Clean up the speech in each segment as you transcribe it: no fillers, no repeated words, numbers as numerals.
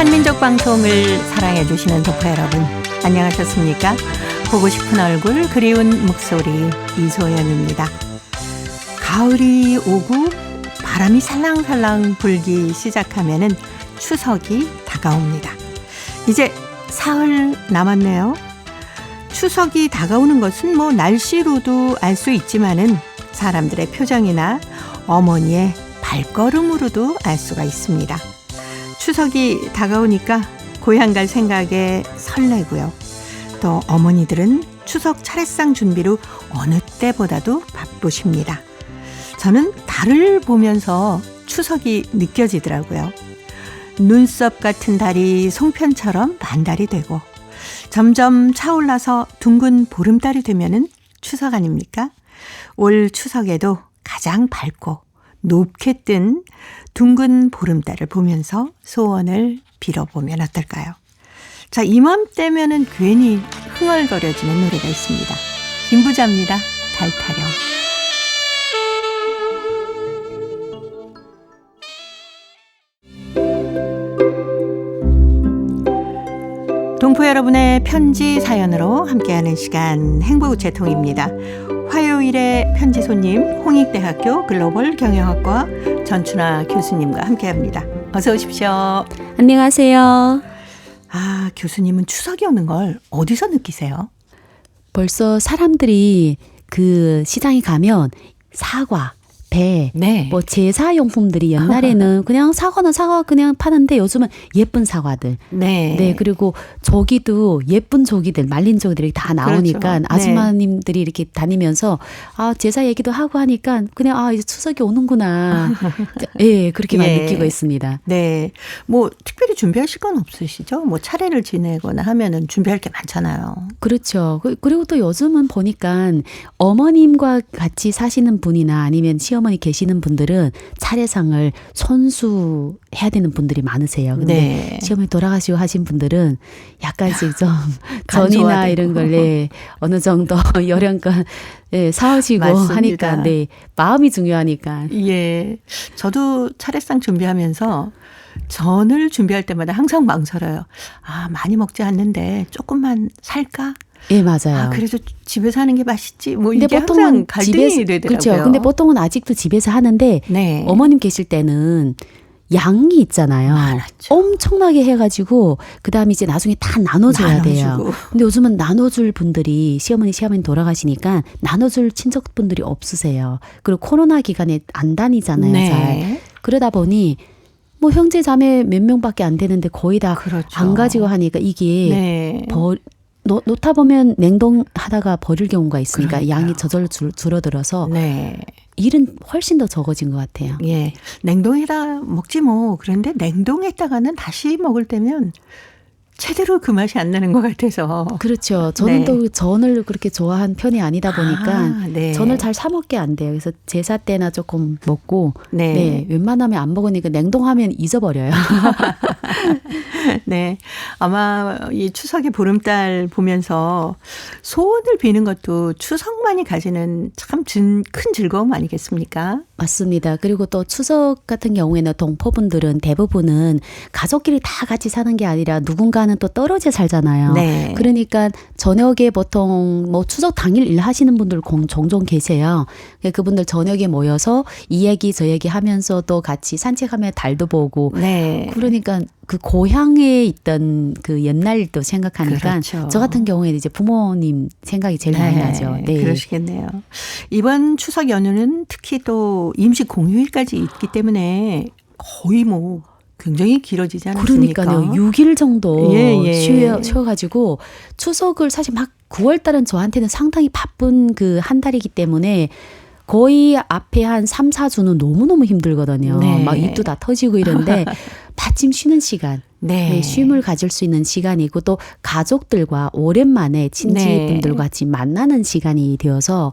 한민족 방송을 사랑해 주시는 독파 여러분, 안녕하셨습니까? 보고 싶은 얼굴, 그리운 목소리, 이소연입니다. 가을이 오고 바람이 살랑살랑 불기 시작하면은 추석이 다가옵니다. 이제 사흘 남았네요. 추석이 다가오는 것은 뭐 날씨로도 알 수 있지만은 사람들의 표정이나 어머니의 발걸음으로도 알 수가 있습니다. 추석이 다가오니까 고향 갈 생각에 설레고요. 또 어머니들은 추석 차례상 준비로 어느 때보다도 바쁘십니다. 저는 달을 보면서 추석이 느껴지더라고요. 눈썹 같은 달이 송편처럼 반달이 되고 점점 차올라서 둥근 보름달이 되면은 추석 아닙니까? 올 추석에도 가장 밝고 높게 뜬 둥근 보름달을 보면서 소원을 빌어보면 어떨까요? 자, 이맘때면은 괜히 흥얼거려지는 노래가 있습니다. 김부자입니다. 달 타령. 동포 여러분의 편지 사연으로 함께하는 시간 행복우체통입니다. 화요일에 편지 손님 홍익대학교 글로벌 경영학과 전춘아 교수님과 함께합니다. 어서 오십시오. 안녕하세요. 아, 교수님은 추석이 오는 걸 어디서 느끼세요? 벌써 사람들이 그 시장에 가면 사과, 배, 네. 뭐 제사용품들이 옛날에는 그냥 사과는 사과 그냥 파는데 요즘은 예쁜 사과들. 네. 네. 그리고 조기도 예쁜 조기들, 말린 조기들이 다 나오니까 그렇죠. 아줌마님들이 이렇게 다니면서 아, 제사 얘기도 하고 하니까 그냥 아, 이제 추석이 오는구나. 예, 그렇게만 예. 느끼고 있습니다. 네. 뭐 특별히 준비하실 건 없으시죠? 뭐 차례를 지내거나 하면은 준비할 게 많잖아요. 그렇죠. 그리고 또 요즘은 보니까 어머님과 같이 사시는 분이나 아니면 시어머니 계시는 분들은 차례상을 손수해야 되는 분들이 많으세요. 근데 네. 시어머니 돌아가시고 하신 분들은 약간씩 좀 간 전이나 소화되고. 이런 걸 네, 어느 정도 요령껏 네, 사오시고 맞습니다. 하니까 네, 마음이 중요하니까. 예. 저도 차례상 준비하면서 전을 준비할 때마다 항상 망설여요. 아, 많이 먹지 않는데 조금만 살까? 예, 맞아요. 아, 그래도 집에서 하는 게 맛있지. 뭐 근데 이게 보통은 항상 갈등이 집에서 되더라고요. 그렇죠. 근데 보통은 아직도 집에서 하는데 네. 어머님 계실 때는 양이 있잖아요. 많았죠. 엄청나게 해가지고 그다음에 이제 나중에 다 나눠줘야 돼요. 나눠주고. 근데 요즘은 나눠줄 분들이 시어머니 돌아가시니까 나눠줄 친척분들이 없으세요. 그리고 코로나 기간에 안 다니잖아요. 네. 잘. 그러다 보니 뭐 형제 자매 몇 명밖에 안 되는데 거의 다 안 그렇죠. 가지고 하니까 이게 네. 놓다 보면 냉동하다가 버릴 경우가 있으니까 그러니까요. 양이 저절로 줄어들어서 네. 일은 훨씬 더 적어진 것 같아요. 예. 냉동에다 먹지 뭐. 그런데 냉동했다가는 다시 먹을 때면 제대로 그 맛이 안 나는 것 같아서. 그렇죠. 저는 네. 또 전을 그렇게 좋아한 편이 아니다 보니까 아, 네. 전을 잘 사 먹게 안 돼요. 그래서 제사 때나 조금 먹고 네. 네, 웬만하면 안 먹으니까 냉동하면 잊어버려요. 네. 아마 이 추석의 보름달 보면서 소원을 비는 것도 추석만이 가지는 참 큰 즐거움 아니겠습니까? 맞습니다. 그리고 또 추석 같은 경우에는 동포분들은 대부분은 가족끼리 다 같이 사는 게 아니라 누군가는 또 떨어져 살잖아요. 네. 그러니까 저녁에 보통 뭐 추석 당일 일하시는 분들 종종 계세요. 그분들 저녁에 모여서 이 얘기 저 얘기 하면서 또 같이 산책하며 달도 보고 네. 그러니까 그 고향에 있던 그 옛날도 생각하니까 그렇죠. 저 같은 경우에는 이제 부모님 생각이 제일 많이 나죠. 네. 그러시겠네요. 이번 추석 연휴는 특히 또 임시 공휴일까지 있기 때문에 거의 뭐 굉장히 길어지지 않았습니까? 그러니까요. 6일 정도 예. 쉬어가지고 추석을 사실 막 9월 달은 저한테는 상당히 바쁜 그 한 달이기 때문에 거의 앞에 한 3, 4주는 너무너무 힘들거든요. 네. 막 입도 다 터지고 이런데 마침 쉬는 시간. 네, 쉼을 가질 수 있는 시간이고 또 가족들과 오랜만에 친지분들과 같이 만나는 시간이 되어서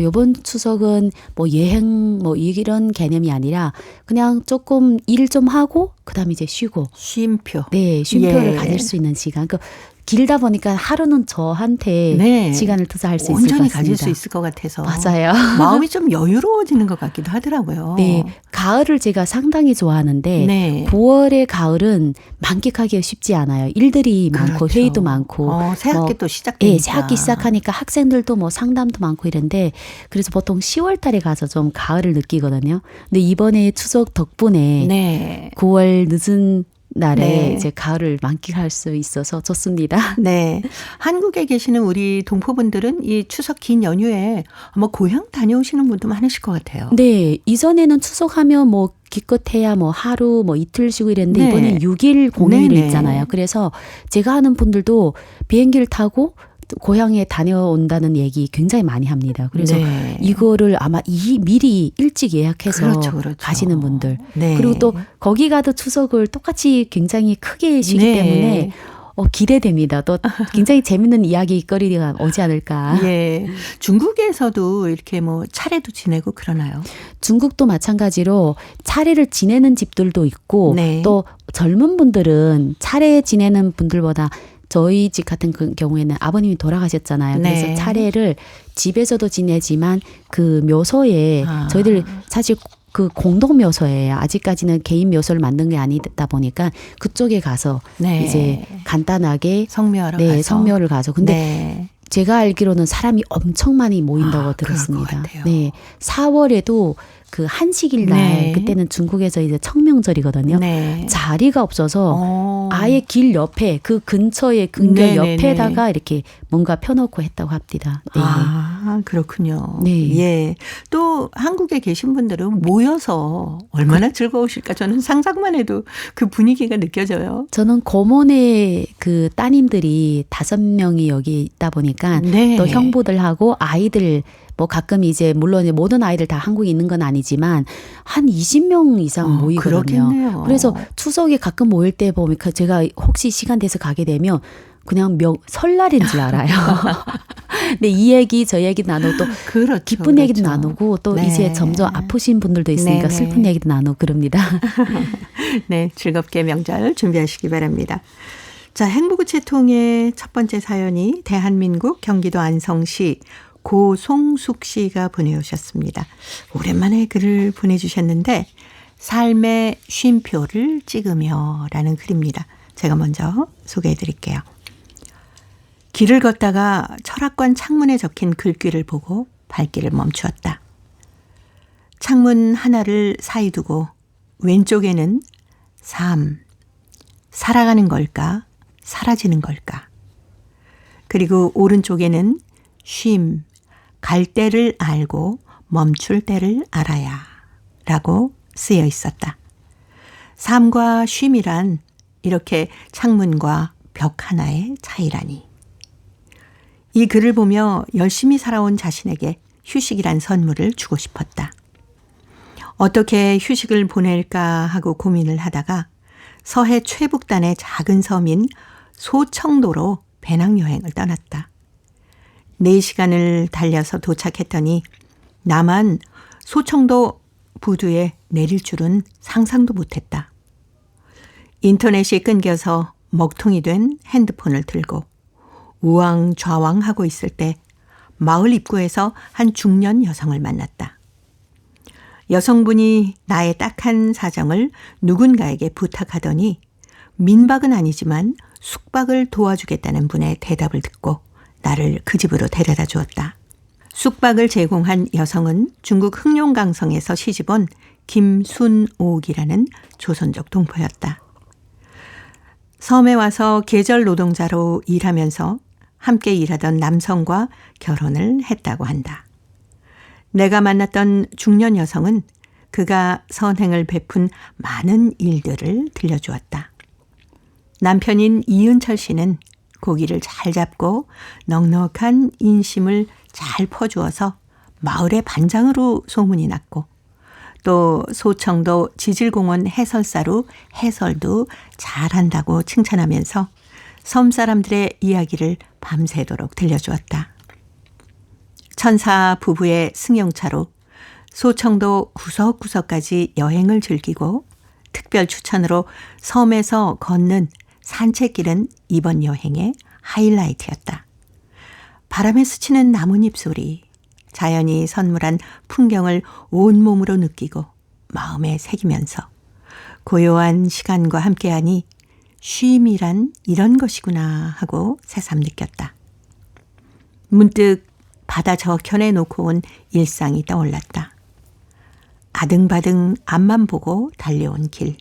이번 추석은 뭐 여행 뭐 이런 개념이 아니라 그냥 조금 일 좀 하고 그다음에 이제 쉬고 쉼표. 네, 쉼표를 예. 가질 수 있는 시간. 그 길다 보니까 하루는 저한테 네. 시간을 투자할 수 있을 것 온전히 같습니다. 가질 수 있을 것 같아서 맞아요. 마음이 좀 여유로워지는 것 같기도 하더라고요. 네, 가을을 제가 상당히 좋아하는데 네. 9월의 가을은 만끽하기가 쉽지 않아요. 일들이 많고 그렇죠. 회의도 많고 새 학기 또 예, 시작되니까. 새 학기 시작하니까 학생들도 뭐 상담도 많고 이런데 그래서 보통 10월 달에 가서 좀 가을을 느끼거든요. 근데 이번에 추석 덕분에 네. 9월 늦은 날에 네. 이제 가을을 만끽할 수 있어서 좋습니다. 네. 한국에 계시는 우리 동포분들은 이 추석 긴 연휴에 아마 고향 다녀오시는 분도 많으실 것 같아요. 네, 이전에는 추석하면 뭐 기껏해야 뭐 하루 뭐 이틀 쉬고 이랬는데 네. 이번엔 6일 공휴일이 네네. 있잖아요. 그래서 제가 아는 분들도 비행기를 타고 고향에 다녀온다는 얘기 굉장히 많이 합니다. 그래서 네. 이거를 아마 미리 일찍 예약해서 그렇죠. 가시는 분들. 네. 그리고 또 거기 가도 추석을 똑같이 굉장히 크게 쉬기 네. 때문에 기대됩니다. 또 굉장히 재밌는 이야기거리가 오지 않을까. 예. 중국에서도 이렇게 뭐 차례도 지내고 그러나요? 중국도 마찬가지로 차례를 지내는 집들도 있고 네. 또 젊은 분들은 차례 지내는 분들보다 저희 집 같은 경우에는 아버님이 돌아가셨잖아요. 그래서 네. 차례를 집에서도 지내지만 그 묘소에 저희들 사실 그 공동 묘소예요. 아직까지는 개인 묘소를 만든 게 아니다 보니까 그쪽에 가서 네. 이제 간단하게 성묘하러 네, 가서. 성묘를 가서 근데 네. 제가 알기로는 사람이 엄청 많이 모인다고 그럴 것 들었습니다. 같아요. 네, 4월에도 그 한식일 날 네. 그때는 중국에서 이제 청명절이거든요. 네. 자리가 없어서 아예 길 옆에 그 근처에 근교 네네네. 옆에다가 이렇게 뭔가 펴놓고 했다고 합니다. 네. 그렇군요. 네. 예. 또 한국에 계신 분들은 모여서 얼마나 즐거우실까. 저는 상상만 해도 그 분위기가 느껴져요. 저는 고모네 그 따님들이 5명이 여기 있다 보니까 네. 또 형부들하고 아이들 뭐 가끔 이제 물론 이제 모든 아이들 다 한국에 있는 건 아니지만 한 20명 이상 모이거든요. 그렇겠네요. 그래서 추석에 가끔 모일 때 보면 제가 혹시 시간 돼서 가게 되면 그냥 설날인 줄 알아요. 근데 이 얘기 저 얘기 나누고 또 그렇죠. 기쁜 얘기도 나누고 또 네. 이제 점점 아프신 분들도 있으니까 네네. 슬픈 얘기도 나누고 그럽니다. 네, 즐겁게 명절 준비하시기 바랍니다. 자, 행복우체통의 첫 번째 사연이 대한민국 경기도 안성시 고송숙 씨가 보내오셨습니다. 오랜만에 글을 보내주셨는데 삶의 쉼표를 찍으며 라는 글입니다. 제가 먼저 소개해 드릴게요. 길을 걷다가 철학관 창문에 적힌 글귀를 보고 발길을 멈추었다. 창문 하나를 사이 두고 왼쪽에는 삶, 살아가는 걸까, 사라지는 걸까. 그리고 오른쪽에는 쉼, 갈 때를 알고 멈출 때를 알아야 라고 쓰여 있었다. 삶과 쉼이란 이렇게 창문과 벽 하나의 차이라니. 이 글을 보며 열심히 살아온 자신에게 휴식이란 선물을 주고 싶었다. 어떻게 휴식을 보낼까 하고 고민을 하다가 서해 최북단의 작은 섬인 소청도로 배낭여행을 떠났다. 4시간을 달려서 도착했더니 나만 소청도 부두에 내릴 줄은 상상도 못했다. 인터넷이 끊겨서 먹통이 된 핸드폰을 들고 우왕좌왕하고 있을 때 마을 입구에서 한 중년 여성을 만났다. 여성분이 나의 딱한 사정을 누군가에게 부탁하더니 민박은 아니지만 숙박을 도와주겠다는 분의 대답을 듣고 나를 그 집으로 데려다 주었다. 숙박을 제공한 여성은 중국 흑룡강성에서 시집온 김순옥이라는 조선족 동포였다. 섬에 와서 계절 노동자로 일하면서 함께 일하던 남성과 결혼을 했다고 한다. 내가 만났던 중년 여성은 그가 선행을 베푼 많은 일들을 들려주었다. 남편인 이은철 씨는 고기를 잘 잡고 넉넉한 인심을 잘 퍼주어서 마을의 반장으로 소문이 났고 또 소청도 지질공원 해설사로 해설도 잘한다고 칭찬하면서 섬 사람들의 이야기를 밤새도록 들려주었다. 천사 부부의 승용차로 소청도 구석구석까지 여행을 즐기고 특별 추천으로 섬에서 걷는 산책길은 이번 여행의 하이라이트였다. 바람에 스치는 나뭇잎 소리, 자연이 선물한 풍경을 온몸으로 느끼고 마음에 새기면서 고요한 시간과 함께하니 쉼이란 이런 것이구나 하고 새삼 느꼈다. 문득 바다 저편에 놓고 온 일상이 떠올랐다. 아등바등 앞만 보고 달려온 길.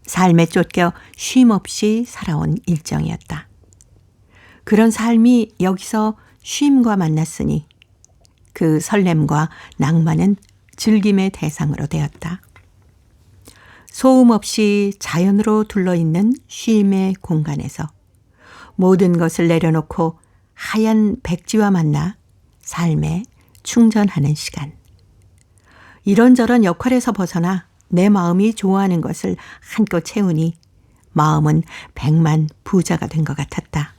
삶에 쫓겨 쉼 없이 살아온 일정이었다. 그런 삶이 여기서 쉼과 만났으니 그 설렘과 낭만은 즐김의 대상으로 되었다. 소음 없이 자연으로 둘러있는 쉼의 공간에서 모든 것을 내려놓고 하얀 백지와 만나 삶에 충전하는 시간. 이런저런 역할에서 벗어나 내 마음이 좋아하는 것을 한껏 채우니 마음은 백만 부자가 된 것 같았다.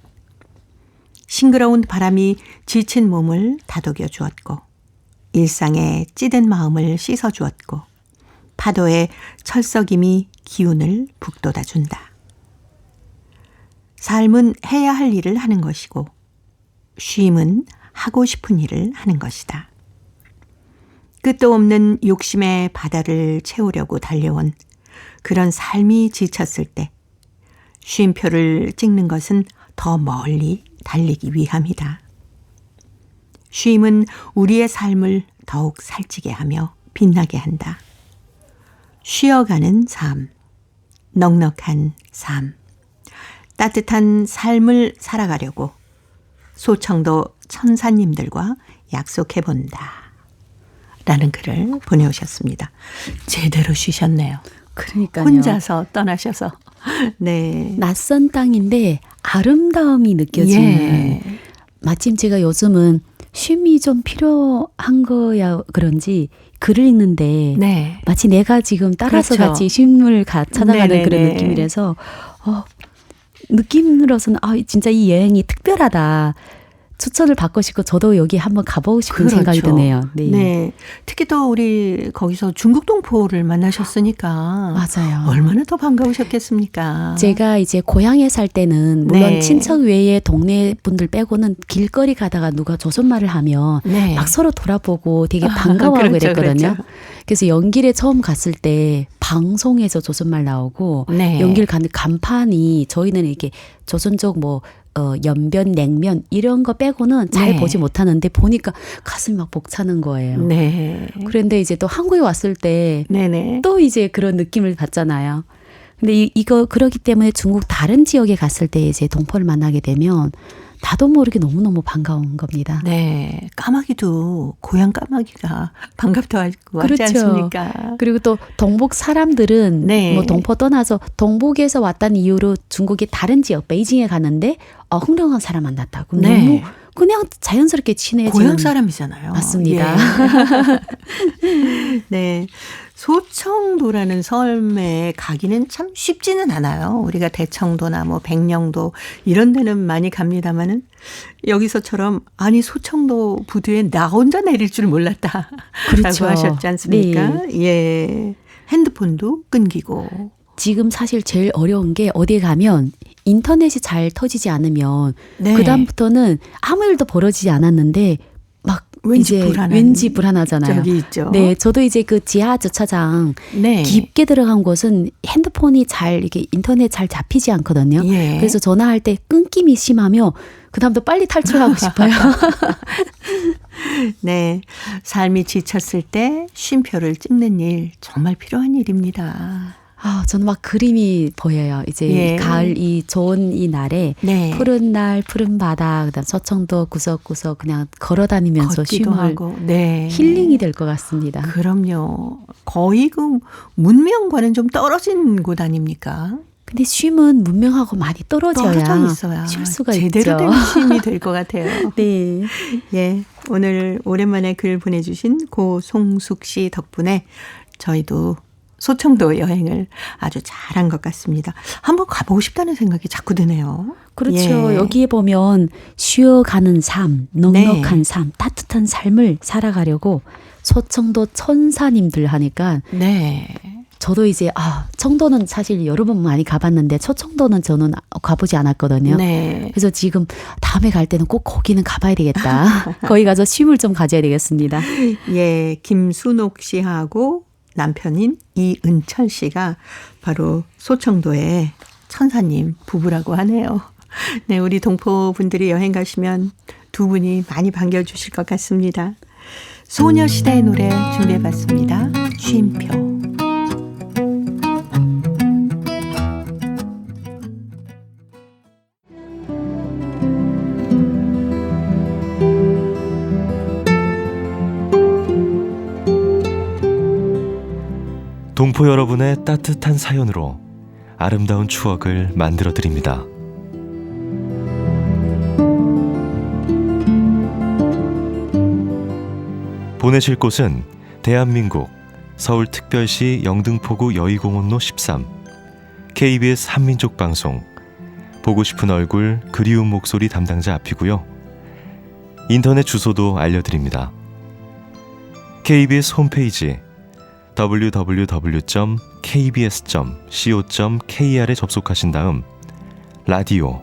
싱그러운 바람이 지친 몸을 다독여 주었고 일상에 찌든 마음을 씻어 주었고 파도의 철썩임이 기운을 북돋아 준다. 삶은 해야 할 일을 하는 것이고 쉼은 하고 싶은 일을 하는 것이다. 끝도 없는 욕심의 바다를 채우려고 달려온 그런 삶이 지쳤을 때 쉼표를 찍는 것은 더 멀리 달리기 위함이다. 쉼은 우리의 삶을 더욱 살찌게 하며 빛나게 한다. 쉬어가는 삶, 넉넉한 삶, 따뜻한 삶을 살아가려고 소청도 천사님들과 약속해본다. 라는 글을 보내오셨습니다. 제대로 쉬셨네요. 그러니까요. 혼자서 떠나셔서. 네. 낯선 땅인데 아름다움이 느껴지는. 예. 마침 제가 요즘은 쉼이 좀 필요한 거야 그런지 글을 읽는데 네. 마치 내가 지금 따라서 그렇죠. 같이 쉼을 찾아가는 네네네. 그런 느낌이라서 느낌으로서는 진짜 이 여행이 특별하다. 추천을 받고 싶고 저도 여기 한번 가보고 싶은 그렇죠. 생각이 드네요. 네. 네. 특히 또 우리 거기서 중국 동포를 만나셨으니까 맞아요. 얼마나 더 반가우셨겠습니까? 제가 이제 고향에 살 때는 물론 네. 친척 외에 동네 분들 빼고는 길거리 가다가 누가 조선말을 하면 네. 막 서로 돌아보고 되게 반가워하고 그렇죠, 그랬거든요. 그렇죠. 그래서 연길에 처음 갔을 때 방송에서 조선말 나오고 네. 연길 가는 간판이 저희는 이렇게 조선족 연변, 냉면 이런 거 빼고는 잘 네. 보지 못하는데 보니까 가슴이 막 벅차는 거예요. 네. 그런데 이제 또 한국에 왔을 때 네네. 또 이제 그런 느낌을 받잖아요. 근데 이거 그러기 때문에 중국 다른 지역에 갔을 때 이제 동포를 만나게 되면 나도 모르게 너무너무 반가운 겁니다. 네. 까마귀도 고향 까마귀가 반갑다고 하지 그렇죠. 않습니까? 그리고 또 동북 사람들은 네. 뭐 동포 떠나서 동북에서 왔다는 이유로 중국의 다른 지역 베이징에 갔는데 훌륭한 사람 만났다고. 네. 너무 그냥 자연스럽게 친해지는. 고향 사람이잖아요. 맞습니다. 예. 네. 소청도라는 섬에 가기는 참 쉽지는 않아요. 우리가 대청도나 뭐 백령도 이런 데는 많이 갑니다마는 여기서처럼 아니 소청도 부두에 나 혼자 내릴 줄 몰랐다. 그렇죠. 라고 하셨지 않습니까? 네. 예. 핸드폰도 끊기고. 지금 사실 제일 어려운 게 어디에 가면 인터넷이 잘 터지지 않으면 네. 그다음부터는 아무 일도 벌어지지 않았는데 막 왠지 이제 불안한 왠지 불안하잖아요. 적이 있죠. 네, 저도 이제 그 지하 주차장 네. 깊게 들어간 곳은 핸드폰이 잘 이게 인터넷 잘 잡히지 않거든요. 예. 그래서 전화할 때 끊김이 심하며 그다음부터 빨리 탈출하고 싶어요. 네. 삶이 지쳤을 때 쉼표를 찍는 일 정말 필요한 일입니다. 저는 막 그림이 보여요. 이제 예. 가을 이 좋은 이 날에 네. 푸른 날, 푸른 바다, 그다음 서청도 구석구석 그냥 걸어다니면서 걷기도 쉼을 하고. 네. 힐링이 될 것 같습니다. 그럼요. 거의 그 문명과는 좀 떨어진 곳 아닙니까? 근데 쉼은 문명하고 많이 떨어져야 떨어져 있어야 쉴 수가 제대로 있죠. 된 쉼이 될 것 같아요. 네. 예, 오늘 오랜만에 글 보내주신 고송숙 씨 덕분에 저희도 소청도 여행을 아주 잘한 것 같습니다. 한번 가보고 싶다는 생각이 자꾸 드네요. 그렇죠. 예. 여기에 보면 쉬어가는 삶, 넉넉한 네. 삶, 따뜻한 삶을 살아가려고 소청도 천사님들 하니까 네. 저도 이제 청도는 사실 여러 번 많이 가봤는데 초청도는 저는 가보지 않았거든요. 네. 그래서 지금 다음에 갈 때는 꼭 거기는 가봐야 되겠다. 거기 가서 쉼을 좀 가져야 되겠습니다. 예, 김순옥 씨하고 남편인 이은철 씨가 바로 소청도의 천사님 부부라고 하네요. 네, 우리 동포 분들이 여행 가시면 두 분이 많이 반겨주실 것 같습니다. 소녀시대의 노래 준비해봤습니다. 쉼표. 동포 여러분의 따뜻한 사연으로 아름다운 추억을 만들어 드립니다. 보내실 곳은 대한민국 서울특별시 영등포구 여의공원로 13 KBS 한민족방송 보고 싶은 얼굴 그리운 목소리 담당자 앞이고요. 인터넷 주소도 알려드립니다. KBS 홈페이지 www.kbs.co.kr에 접속하신 다음 라디오,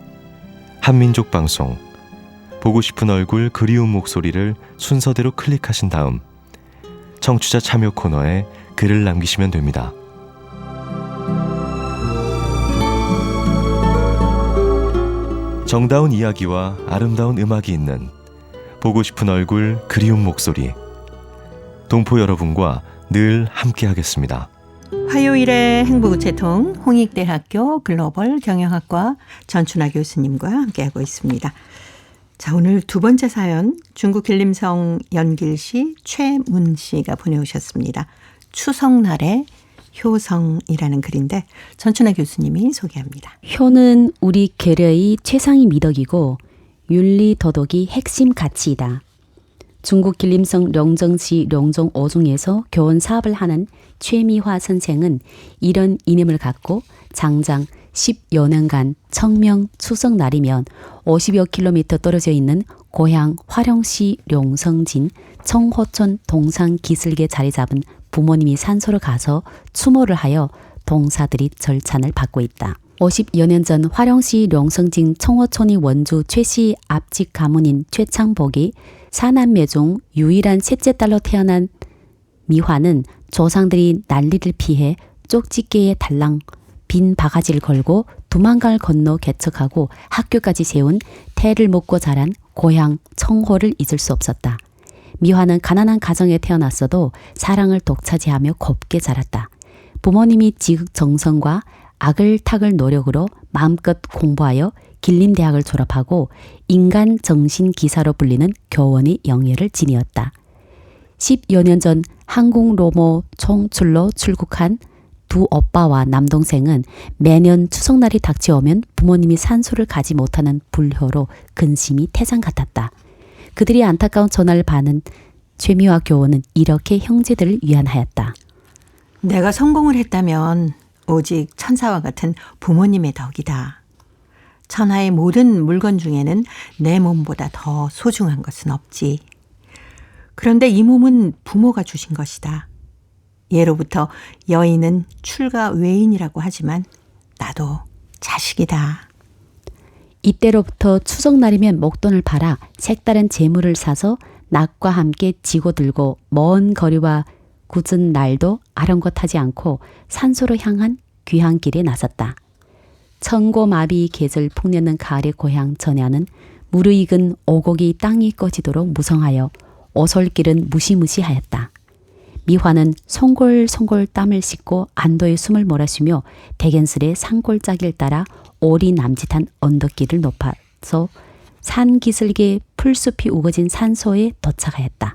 한민족방송, 보고 싶은 얼굴 그리운 목소리를 순서대로 클릭하신 다음 청취자 참여 코너에 글을 남기시면 됩니다. 정다운 이야기와 아름다운 음악이 있는 보고 싶은 얼굴 그리운 목소리, 동포 여러분과 늘 함께하겠습니다. 화요일의 행복우체통 홍익대학교 글로벌 경영학과 전춘아 교수님과 함께하고 있습니다. 자, 오늘 두 번째 사연 중국 길림성 연길시 최문 씨가 보내오셨습니다. 추석날의 효성이라는 글인데 전춘아 교수님이 소개합니다. 효는 우리 계려의 최상위 미덕이고 윤리 도덕이 핵심 가치이다. 중국 길림성 령정시 령정오중에서 교원 사업을 하는 최미화 선생은 이런 이념을 갖고 장장 10여 년간 청명 추석 날이면 50여 킬로미터 떨어져 있는 고향 화령시 룡성진 청호촌 동상 기슭에 자리 잡은 부모님이 산소로 가서 추모를 하여 동사들이 절찬을 받고 있다. 50여 년 전 화령시 룡성진 청호촌이 원주 최씨 앞직 가문인 최창복이 사남매 중 유일한 셋째 딸로 태어난 미화는 조상들이 난리를 피해 쪽집게에 달랑 빈 바가지를 걸고 두만강을 건너 개척하고 학교까지 세운 태를 먹고 자란 고향 청호를 잊을 수 없었다. 미화는 가난한 가정에 태어났어도 사랑을 독차지하며 곱게 자랐다. 부모님이 지극정성과 아글타글 노력으로 마음껏 공부하여 길림대학을 졸업하고 인간정신기사로 불리는 교원의 영예를 지니었다. 10여 년 전 한국 로모 총출로 출국한 두 오빠와 남동생은 매년 추석날이 닥쳐오면 부모님이 산소를 가지 못하는 불효로 근심이 태산 같았다. 그들이 안타까운 전화를 받은 최미화 교원은 이렇게 형제들을 위안하였다. 내가 성공을 했다면 오직 천사와 같은 부모님의 덕이다. 천하의 모든 물건 중에는 내 몸보다 더 소중한 것은 없지. 그런데 이 몸은 부모가 주신 것이다. 예로부터 여인은 출가 외인이라고 하지만 나도 자식이다. 이때로부터 추석날이면 목돈을 팔아 색다른 재물을 사서 낙과 함께 지고 들고 먼 거리와 굳은 날도 아랑곳하지 않고 산소로 향한 귀한 길에 나섰다. 천고마비 계절 풍년은 가을의 고향 전야는 무르익은 오곡이 땅이 꺼지도록 무성하여 오솔길은 무시무시하였다. 미화는 송골송골 땀을 씻고 안도의 숨을 몰아쉬며 대견스레 산골짜기를 따라 오리 남짓한 언덕길을 높아서 산 기슭에 풀숲이 우거진 산소에 도착하였다.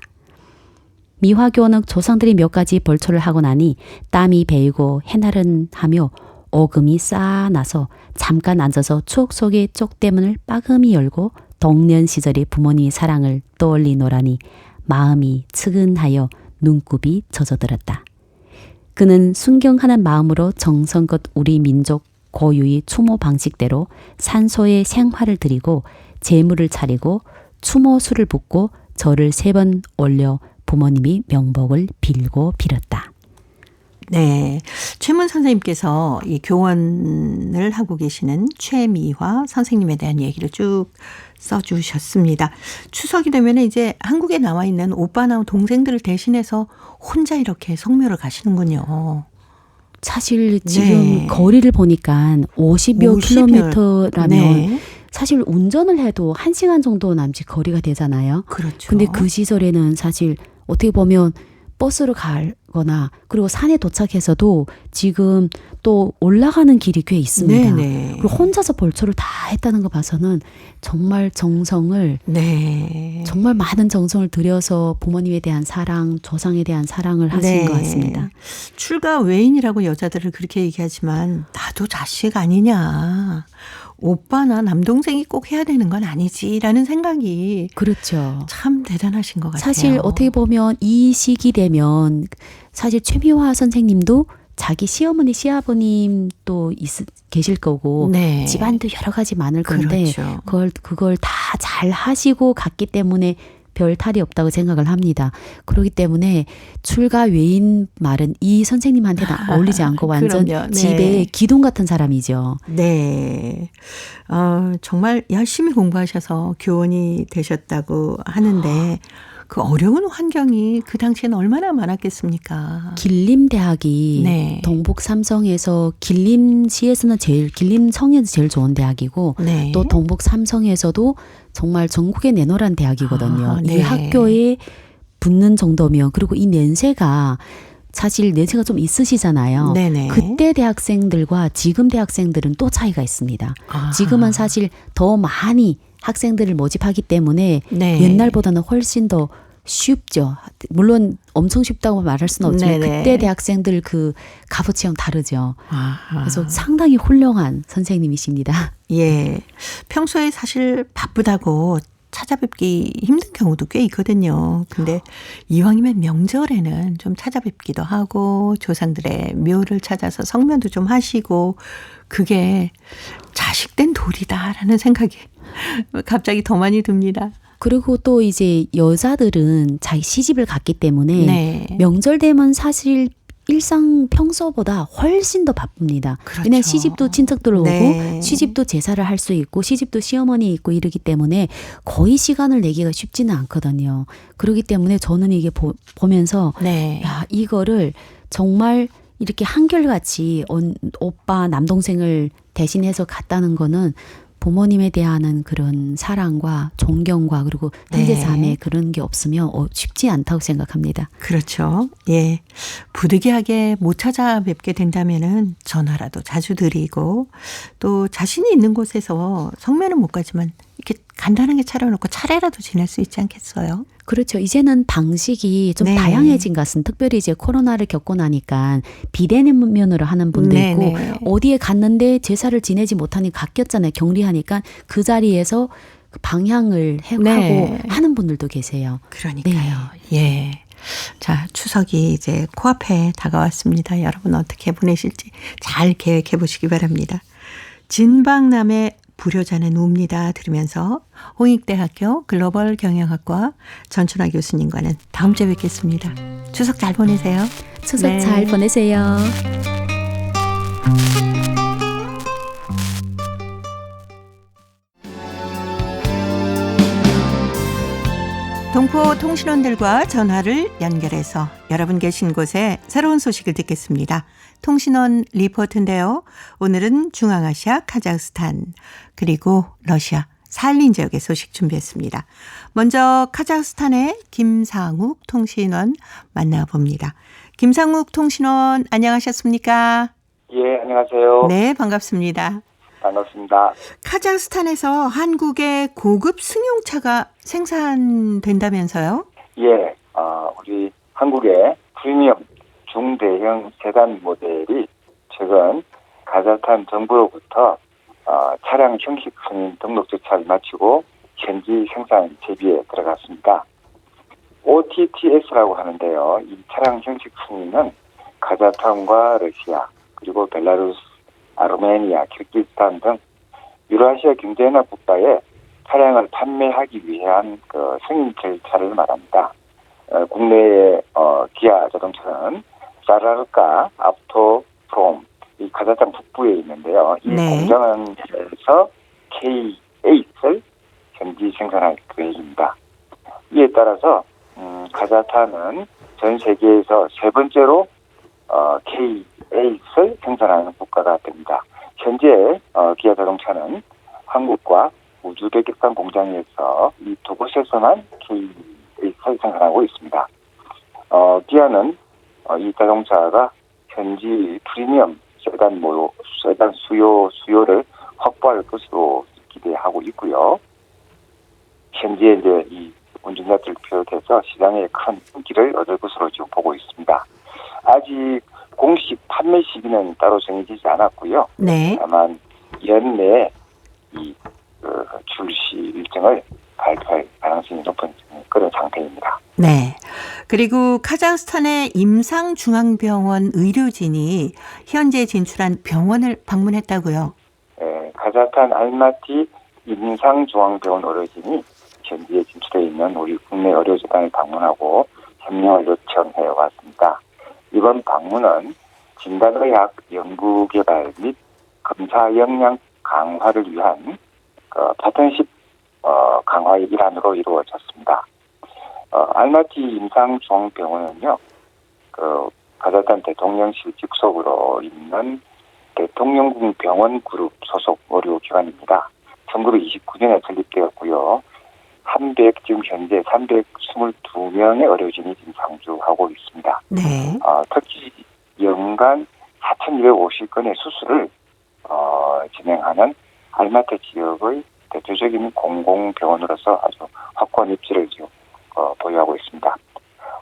미화교원은 조상들이 몇 가지 벌초를 하고 나니 땀이 배이고 해나른 하며 오금이 쌓아나서 잠깐 앉아서 추억 속의 쪽대문을 빠금히 열고 동년 시절의 부모님의 사랑을 떠올리노라니 마음이 측은하여 눈곱이 젖어들었다. 그는 순경하는 마음으로 정성껏 우리 민족 고유의 추모 방식대로 산소에 생화를 드리고 제물을 차리고 추모술을 붓고 절을 3번 올려 부모님이 명복을 빌고 빌었다. 네, 최문 선생님께서 이 교원을 하고 계시는 최미화 선생님에 대한 얘기를 쭉 써주셨습니다. 추석이 되면 이제 한국에 나와 있는 오빠나 동생들을 대신해서 혼자 이렇게 성묘를 가시는군요. 사실 지금 네. 거리를 보니까 50여 50여 킬로미터라면 네. 사실 운전을 해도 1시간 정도 남짓 거리가 되잖아요. 그렇죠. 근데 그 시절에는 사실 어떻게 보면 버스로 가거나 그리고 산에 도착해서도 지금 또 올라가는 길이 꽤 있습니다. 네네. 그리고 혼자서 벌초를 다 했다는 거 봐서는 정말 정성을 네. 정말 많은 정성을 들여서 부모님에 대한 사랑, 조상에 대한 사랑을 하신 네. 것 같습니다. 출가 외인이라고 여자들을 그렇게 얘기하지만 나도 자식 아니냐. 오빠나 남동생이 꼭 해야 되는 건 아니지라는 생각이 그렇죠. 참 대단하신 것 같아요. 사실 어떻게 보면 이 시기 되면 사실 최미화 선생님도 자기 시어머니, 시아버님 또 계실 거고 네. 집안도 여러 가지 많을 건데 그렇죠. 그걸 다 잘 하시고 갔기 때문에 별 탈이 없다고 생각을 합니다. 그렇기 때문에 출가 외인 말은 이 선생님한테는 어울리지 않고 완전 그럼요. 네. 집에 기둥 같은 사람이죠. 네. 정말 열심히 공부하셔서 교원이 되셨다고 하는데 그 어려운 환경이 그 당시에는 얼마나 많았겠습니까? 길림대학이 네. 동북 삼성에서 길림시에서는 길림성에서 제일 좋은 대학이고 네. 또 동북 삼성에서도 정말 전국에 내놓으란 대학이거든요. 네. 이 학교에 붙는 정도면 그리고 이 연세가 사실 연세가 좀 있으시잖아요. 네네. 그때 대학생들과 지금 대학생들은 또 차이가 있습니다. 아하. 지금은 사실 더 많이 학생들을 모집하기 때문에 네. 옛날보다는 훨씬 더 쉽죠. 물론 엄청 쉽다고 말할 수는 없지만 네네. 그때 대학생들 그 값어치랑 다르죠. 아하. 그래서 상당히 훌륭한 선생님이십니다. 예. 평소에 사실 바쁘다고 찾아뵙기 힘든 경우도 꽤 있거든요. 근데 이왕이면 명절에는 좀 찾아뵙기도 하고 조상들의 묘를 찾아서 성면도 좀 하시고 그게 자식된 도리다라는 생각이 갑자기 더 많이 듭니다. 그리고 또 이제 여자들은 자기 시집을 갔기 때문에 네. 명절 되면 사실 일상 평소보다 훨씬 더 바쁩니다. 그렇죠. 왜냐하면 시집도 친척들 오고 네. 시집도 제사를 할 수 있고 시집도 시어머니 있고 이러기 때문에 거의 시간을 내기가 쉽지는 않거든요. 그렇기 때문에 저는 이게 보면서 네. 야, 이거를 정말 이렇게 한결같이 오빠 남동생을 대신해서 갔다는 거는 부모님에 대한 그런 사랑과 존경과 그리고 형제 네. 자매 그런 게 없으면 쉽지 않다고 생각합니다. 그렇죠. 예. 부득이하게 못 찾아뵙게 된다면은 전화라도 자주 드리고 또 자신이 있는 곳에서 성묘는 못 가지만 이렇게 간단하게 차려놓고 차례라도 지낼 수 있지 않겠어요? 그렇죠. 이제는 방식이 좀 네. 다양해진 것 같습니다. 특별히 이제 코로나를 겪고 나니까 비대면으로 하는 분도 있고 네네. 어디에 갔는데 제사를 지내지 못하니 갓겼잖아요. 격리하니까 그 자리에서 그 방향을 네. 하고 하는 분들도 계세요. 그러니까요. 예. 자, 추석이 이제 코앞에 다가왔습니다. 여러분 어떻게 보내실지 잘 계획해 보시기 바랍니다. 진박남의 불효자는 웁니다 들으면서 홍익대학교 글로벌 경영학과 전춘아 교수님과는 다음 주에 뵙겠습니다. 추석 잘 보내세요. 추석 네. 잘 보내세요. 동포 통신원들과 전화를 연결해서 여러분 계신 곳에 새로운 소식을 듣겠습니다. 통신원 리포트인데요. 오늘은 중앙아시아 카자흐스탄 그리고 러시아 살린 지역의 소식 준비했습니다. 먼저 카자흐스탄의 김상욱 통신원 만나봅니다. 김상욱 통신원 안녕하셨습니까? 예, 안녕하세요. 네, 반갑습니다. 반갑습니다. 카자흐스탄에서 한국의 고급 승용차가 생산된다면서요? 예, 우리 한국의 프리미엄 중대형 세단 모델이 최근 카자흐스탄 정부로부터 차량 형식 승인 등록 절차를 마치고 현지 생산 재비에 들어갔습니다. OTTS라고 하는데요. 이 차량 형식 승인은 카자흐스탄과 러시아 그리고 벨라루스, 아르메니아, 키르기스탄 등 유라시아 경제연합 국가에 차량을 판매하기 위한 그 승인 절차를 말합니다. 국내의 기아 자동차는 사라르카, 아프토 프로, 네. 공장에서 K8을 현지 생산할 계획입니다. 이에 따라서 카자흐스탄은 전 세계에서 세 번째로 K8을 생산하는 국가가 됩니다. 현재 기아 자동차는 한국과 우즈베키스탄 공장에서 이 두 곳에서만 K8을 생산하고 있습니다. 기아는 이 자동차가 현지 프리미엄 세단 수요를 확보할 것으로 기대하고 있고요. 현재 이제 이 운전자들 비롯해서 시장에 큰 인기를 얻을 것으로 지금 보고 있습니다. 아직 공식 판매 시기는 따로 정해지지 않았고요. 네. 다만 연내에 이 출시 일정을 발표할 가능성이 높은 그런 상태입니다. 네. 그리고 카자흐스탄의 임상중앙병원 의료진이 현재 진출한 병원을 방문했다고요? 카자흐스탄 알마티 임상중앙병원 의료진이 현지에 진출해 있는 우리 국내 의료기관을 방문하고 협력을 요청해 왔습니다. 이번 방문은 진단의학 연구개발 및 검사 역량 강화를 위한 파트너십 강화의 일환으로 이루어졌습니다. 알마티 임상중앙병원은요, 카자흐스탄 대통령실 직속으로 있는 대통령궁 병원 그룹 소속 의료기관입니다. 1929년에 설립되었고요. 지금 현재 322명의 의료진이 지금 상주하고 있습니다. 네. 특히 연간 4,250건의 수술을 진행하는 알마티 지역의 대표적인 공공병원으로서 아주 확고한 입지를 지금 보유하고 있습니다.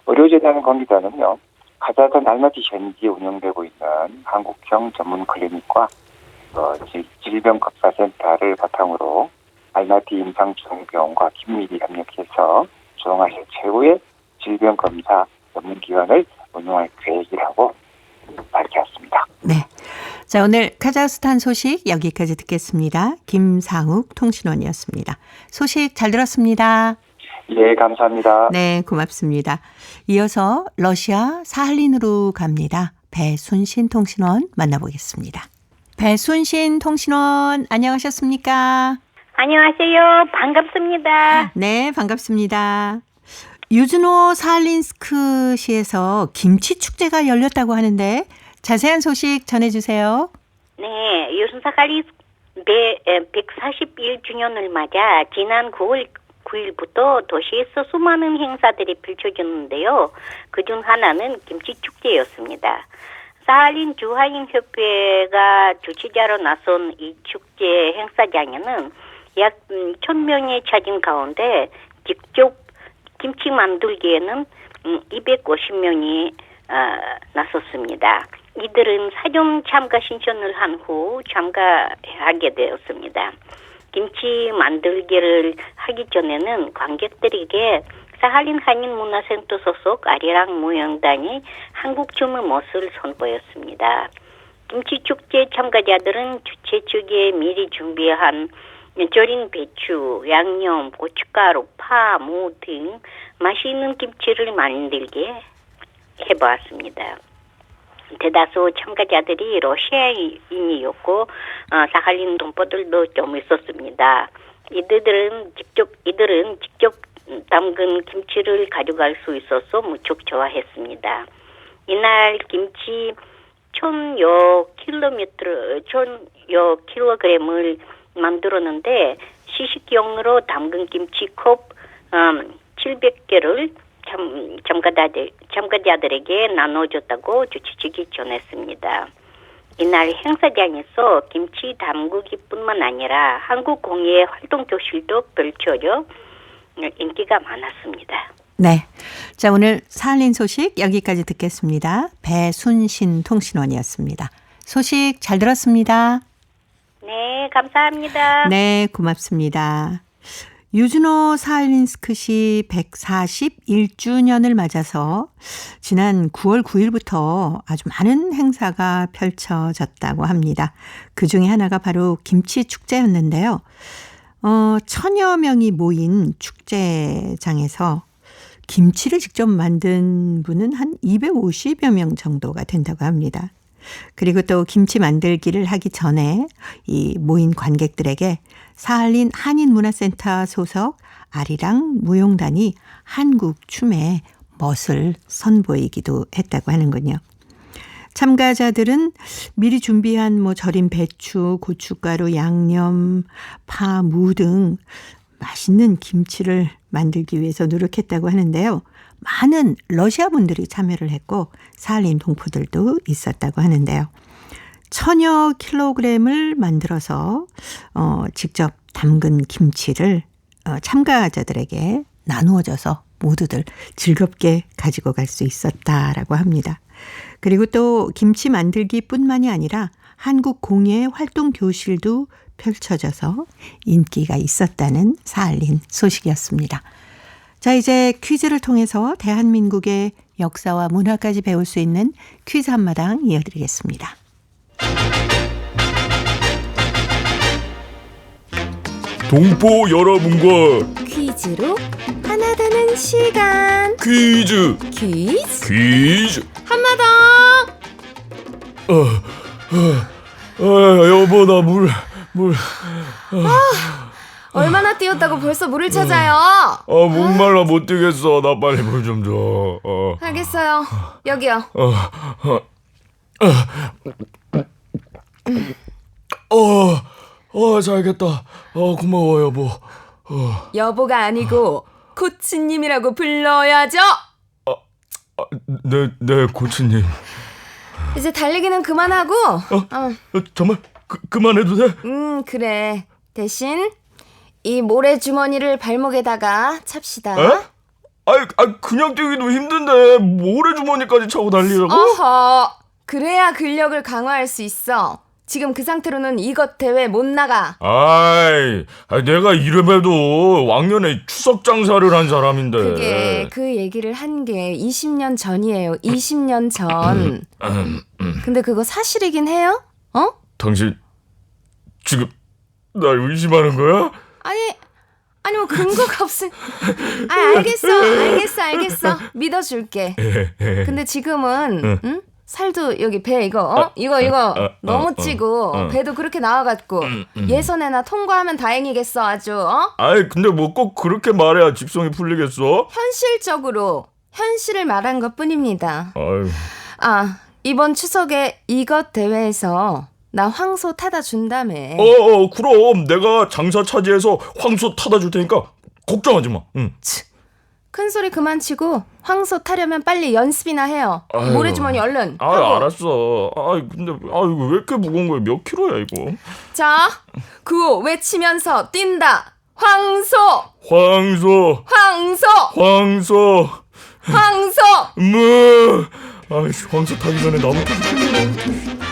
의료재단 관계자는요, 카자흐스탄 알마티 현지에 운영되고 있는 한국형 전문 클리닉과 질병검사센터를 바탕으로 알마티 임상중앙병원과 긴밀히 협력해서 중앙아시아 최고의 질병검사 전문기관을 운영할 계획이라고 밝혔습니다. 네. 자, 오늘 카자흐스탄 소식 여기까지 듣겠습니다. 김상욱 통신원이었습니다. 소식 잘 들었습니다. 예, 감사합니다. 네, 고맙습니다. 이어서 러시아 사할린으로 갑니다. 배순신 통신원 만나보겠습니다. 배순신 통신원 안녕하셨습니까? 안녕하세요. 반갑습니다. 네, 반갑습니다. 유즈노 사할린스크시에서 김치 축제가 열렸다고 하는데 자세한 소식 전해주세요. 네, 유순사칼리 141주년을 맞아 지난 9월 9일부터 도시에서 수많은 행사들이 펼쳐졌는데요. 그중 하나는 김치축제였습니다. 사할린 주하인 협회가 주최자로 나선 이 축제 행사장에는 약 1,000명이 찾은 가운데 직접 김치 만들기에는 250명이 나섰습니다. 이들은 사전 참가 신청을 한 후 참가하게 되었습니다. 김치 만들기를 하기 전에는 관객들에게 사할린 한인문화센터 소속 아리랑 무용단이 한국 춤의 모습을 선보였습니다. 김치축제 참가자들은 주최 측에 미리 준비한 절인 배추, 양념, 고춧가루, 파, 무 등 맛있는 김치를 만들게 해보았습니다. 대다수 참가자들이 러시아인이었고 사할린 동포들도 좀 있었습니다. 이들은 직접 담근 김치를 가져갈 수 있어서 무척 좋아했습니다. 이날 김치 1,000여 킬로그램을 만들었는데 시식용으로 담근 김치컵 700개를 참가자들에게 나눠줬다고 주최 측이 전했습니다. 이날 행사장에서 김치 담그기뿐만 아니라 한국 공예 활동 교실도 펼쳐져 인기가 많았습니다. 네. 자, 오늘 사할린 소식 여기까지 듣겠습니다. 배순신 통신원이었습니다. 소식 잘 들었습니다. 네, 감사합니다. 네, 고맙습니다. 유즈노 사할린스크시 141주년을 맞아서 지난 9월 9일부터 아주 많은 행사가 펼쳐졌다고 합니다. 그중에 하나가 바로 김치 축제였는데요. 1,000여 명이 모인 축제장에서 김치를 직접 만든 분은 한 250여 명 정도가 된다고 합니다. 그리고 또 김치 만들기를 하기 전에 이 모인 관객들에게 사할린 한인문화센터 소속 아리랑 무용단이 한국 춤의 멋을 선보이기도 했다고 하는군요. 참가자들은 미리 준비한 절인 배추, 고춧가루, 양념, 파, 무 등 맛있는 김치를 만들기 위해서 노력했다고 하는데요. 많은 러시아 분들이 참여를 했고 사할린 동포들도 있었다고 하는데요. 1000여 킬로그램을 만들어서 직접 담근 김치를 참가자들에게 나누어져서 모두들 즐겁게 가지고 갈 수 있었다라고 합니다. 그리고 또 김치 만들기뿐만이 아니라 한국 공예 활동 교실도 펼쳐져서 인기가 있었다는 사할린 소식이었습니다. 자, 이제 퀴즈를 통해서 대한민국의 역사와 문화까지 배울 수 있는 퀴즈 한마당 이어드리겠습니다. 동포 여러분과 퀴즈로 하나 되는 시간. 퀴즈 한마당. 여보 나 물 얼마나 뛰었다고 벌써 물을 찾아요? 목말라 못 뛰겠어. 나 빨리 물 좀 줘. 알겠어요. 여기요. 잘겠다. 고마워 여보. 여보가 아니고 코치님이라고 불러야죠. 네 코치님. 이제 달리기는 그만하고. 정말 그만해도 돼? 그래. 대신 이 모래 주머니를 발목에다가 찹시다. 에? 그냥 뛰기도 힘든데 모래주머니까지 차고 달리라고? 어허. 그래야 근력을 강화할 수 있어. 지금 그 상태로는 이것 대회 못 나가. 내가 이래봬도 왕년에 추석 장사를 한 사람인데. 그게 그 얘기를 한 게 20년 전이에요. 20년 전. 근데 그거 사실이긴 해요? 당신 지금 날 의심하는 거야? 아니 뭐 근거가 없으. 알겠어. 믿어줄게. 근데 지금은 응? 살도 여기 배 이거 너무 찌고 배도 그렇게 나와갖고 예선에나 통과하면 다행이겠어 아주. 근데 뭐 꼭 그렇게 말해야 직성이 풀리겠어? 현실적으로 현실을 말한 것뿐입니다. 아유. 이번 추석에 이것 대회에서 나 황소 타다 준다며. 그럼 내가 장사 차지해서 황소 타다 줄 테니까 걱정하지 마. 큰 소리 그만 치고 황소 타려면 빨리 연습이나 해요. 모래주머니 얼른 하고. 알았어. 근데 이거 왜 이렇게 무거운 거야? 몇 킬로야 이거? 자, 구호 외치면서 뛴다. 황소. 황소 타기 전에 나부터 죽겠네.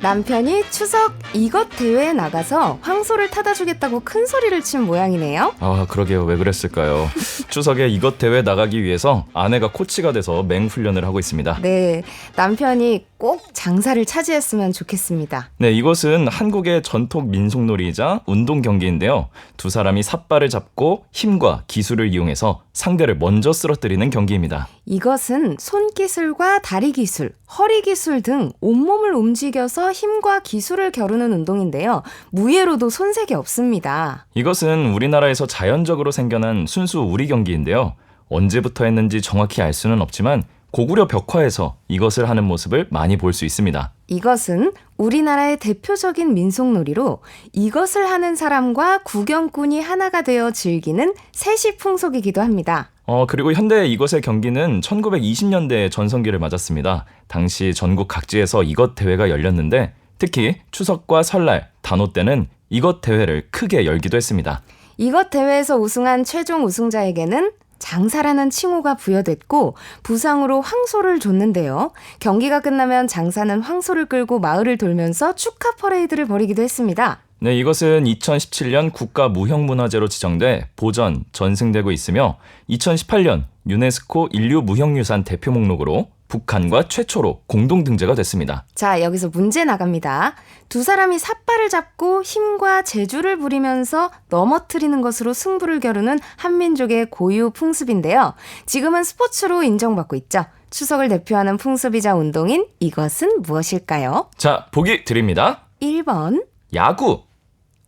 남편이 추석 이것 대회에 나가서 황소를 타다 주겠다고 큰 소리를 친 모양이네요. 그러게요. 왜 그랬을까요? 추석에 이것 대회 나가기 위해서 아내가 코치가 돼서 맹훈련을 하고 있습니다. 네, 남편이 꼭 장사를 차지했으면 좋겠습니다. 네, 이것은 한국의 전통 민속놀이이자 운동 경기인데요. 두 사람이 삿발을 잡고 힘과 기술을 이용해서 상대를 먼저 쓰러뜨리는 경기입니다. 이것은 손기술과 다리 기술, 허리 기술 등 온몸을 움직여서 힘과 기술을 겨루는 운동인데요. 무예로도 손색이 없습니다. 이것은 우리나라에서 자연적으로 생겨난 순수 우리 경기인데요. 언제부터 했는지 정확히 알 수는 없지만 고구려 벽화에서 이것을 하는 모습을 많이 볼 수 있습니다. 이것은 우리나라의 대표적인 민속놀이로 이것을 하는 사람과 구경꾼이 하나가 되어 즐기는 세시 풍속이기도 합니다. 그리고 현대 이것의 경기는 1920년대에 전성기를 맞았습니다. 당시 전국 각지에서 이것 대회가 열렸는데 특히 추석과 설날, 단오 때는 이것 대회를 크게 열기도 했습니다. 이것 대회에서 우승한 최종 우승자에게는 장사라는 칭호가 부여됐고 부상으로 황소를 줬는데요. 경기가 끝나면 장사는 황소를 끌고 마을을 돌면서 축하 퍼레이드를 벌이기도 했습니다. 네, 이것은 2017년 국가무형문화재로 지정돼 보전, 전승되고 있으며 2018년 유네스코 인류무형유산 대표 목록으로 북한과 최초로 공동 등재가 됐습니다. 자, 여기서 문제 나갑니다. 두 사람이 삿발을 잡고 힘과 재주를 부리면서 넘어뜨리는 것으로 승부를 겨루는 한민족의 고유 풍습인데요. 지금은 스포츠로 인정받고 있죠. 추석을 대표하는 풍습이자 운동인 이것은 무엇일까요? 자, 보기 드립니다. 1번, 야구,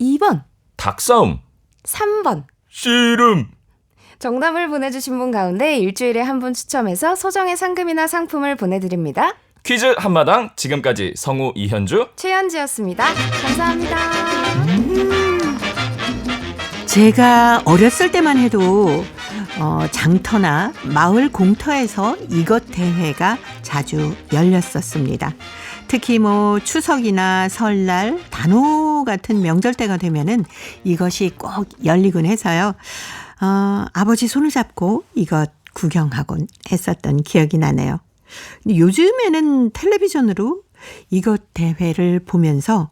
2번, 닭싸움, 3번. 씨름. 정답을 보내주신 분 가운데 일주일에 한 분 추첨해서 소정의 상금이나 상품을 보내드립니다. 퀴즈 한마당 지금까지 성우 이현주, 최현지였습니다. 감사합니다. 제가 어렸을 때만 해도 장터나 마을 공터에서 이것 대회가 자주 열렸었습니다. 특히 뭐 추석이나 설날, 단오 같은 명절 때가 되면은 이것이 꼭 열리곤 해서요. 아버지 손을 잡고 이것 구경하곤 했었던 기억이 나네요. 근데 요즘에는 텔레비전으로 이것 대회를 보면서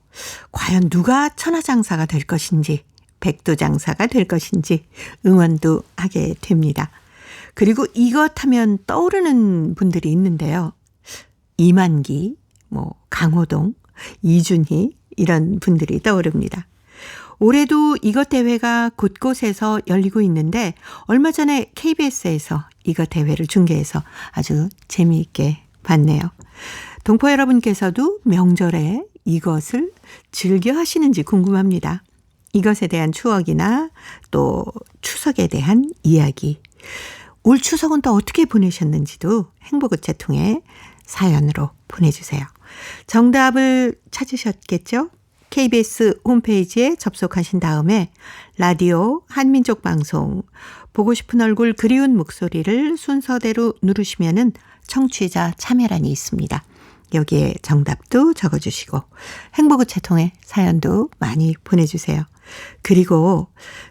과연 누가 천하장사가 될 것인지, 백두장사가 될 것인지 응원도 하게 됩니다. 그리고 이것 하면 떠오르는 분들이 있는데요. 이만기, 강호동, 이준희 이런 분들이 떠오릅니다. 올해도 이것 대회가 곳곳에서 열리고 있는데 얼마 전에 KBS에서 이것 대회를 중계해서 아주 재미있게 봤네요. 동포 여러분께서도 명절에 이것을 즐겨 하시는지 궁금합니다. 이것에 대한 추억이나 또 추석에 대한 이야기, 올 추석은 또 어떻게 보내셨는지도 행복우체 통해 사연으로 보내주세요. 정답을 찾으셨겠죠? KBS 홈페이지에 접속하신 다음에 라디오 한민족 방송 보고 싶은 얼굴 그리운 목소리를 순서대로 누르시면은 청취자 참여란이 있습니다. 여기에 정답도 적어주시고 행복우체 통해 사연도 많이 보내주세요. 그리고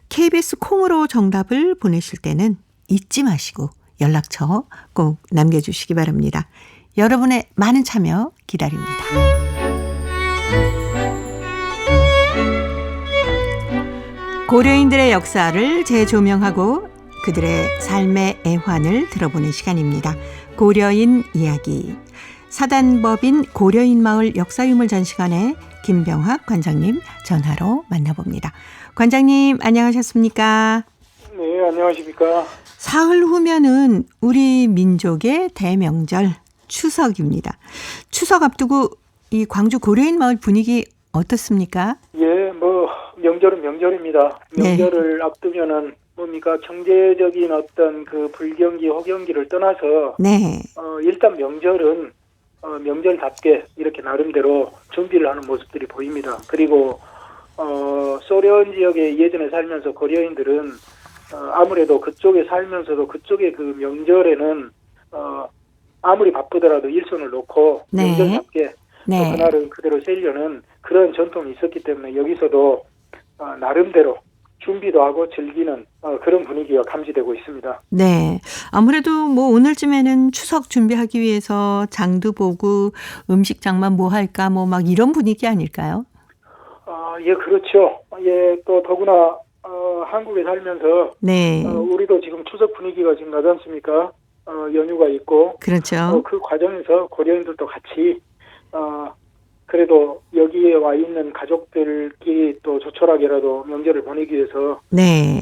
KBS 콩으로 정답을 보내실 때는 잊지 마시고 연락처 꼭 남겨주시기 바랍니다. 여러분의 많은 참여 기다립니다. 고려인들의 역사를 재조명하고 그들의 삶의 애환을 들어보는 시간입니다. 고려인 이야기. 사단법인 고려인 마을 역사유물 전시관의 김병학 관장님 전화로 만나봅니다. 관장님 안녕하셨습니까? 네, 안녕하십니까? 사흘 후면은 우리 민족의 대명절 추석입니다. 추석 앞두고 이 광주 고려인 마을 분위기 어떻습니까? 예, 명절은 명절입니다. 명절을 네. 앞두면은 뭡니까 경제적인 어떤 그 불경기, 호경기를 떠나서 네. 일단 명절은 명절답게 이렇게 나름대로 준비를 하는 모습들이 보입니다. 그리고 소련 지역에 예전에 살면서 고려인들은 아무래도 그쪽에 살면서도 그쪽의 그 명절에는 아무리 바쁘더라도 일손을 놓고 네. 명절답게 네. 그날은 그대로 살려는 그런 전통이 있었기 때문에 여기서도 나름대로 준비도 하고 즐기는 그런 분위기가 감지되고 있습니다. 네. 아무래도 오늘쯤에는 추석 준비하기 위해서 장도 보고 음식장만 뭐 할까 막 이런 분위기 아닐까요? 예, 그렇죠. 예, 또 더구나 한국에 살면서 네. 우리도 지금 추석 분위기가 지금 나지 않습니까? 연휴가 있고 그렇죠. 그 과정에서 고려인들도 같이 그래도 여기에 와 있는 가족들끼리 또 조촐하게라도 명절을 보내기 위해서 네.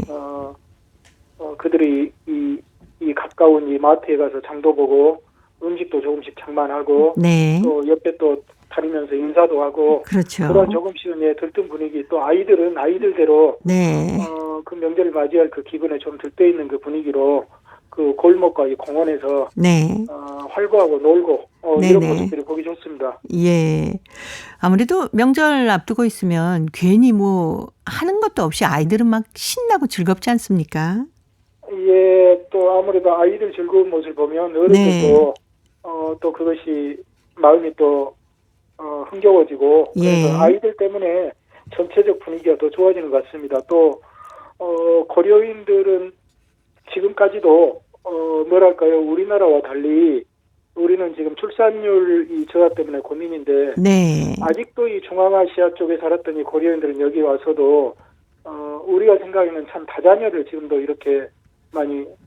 그들이 이 가까운 이 마트에 가서 장도 보고 음식도 조금씩 장만하고 네. 또 옆에 또 다니면서 인사도 하고 그렇죠. 그런 조금씩은 들뜬 분위기 또 아이들은 아이들대로 네. 그 명절을 맞이할 그 기분에 좀 들떠 있는 그 분위기로 그 골목과 이 공원에서 네. 활구하고 놀고 이런 모습들이 보기 좋습니다. 예. 아무래도 명절 앞두고 있으면 괜히 하는 것도 없이 아이들은 막 신나고 즐겁지 않습니까? 예, 또 아무래도 아이들 즐거운 모습을 보면 어른들도 네. 또 그것이 마음이 또 흥겨워지고 예. 그래서 아이들 때문에 전체적 분위기가 더 좋아지는 것 같습니다. 또 고려인들은 지금까지도 우리나라와 달리 우리는 지금 출산율 이 저하 때문에 고민인데 네. 아직도 이 중앙아시아 쪽에 살았던 이 고려인들은 여기 와서도 우리가 생각에는 참 다자녀를 지금도 이렇게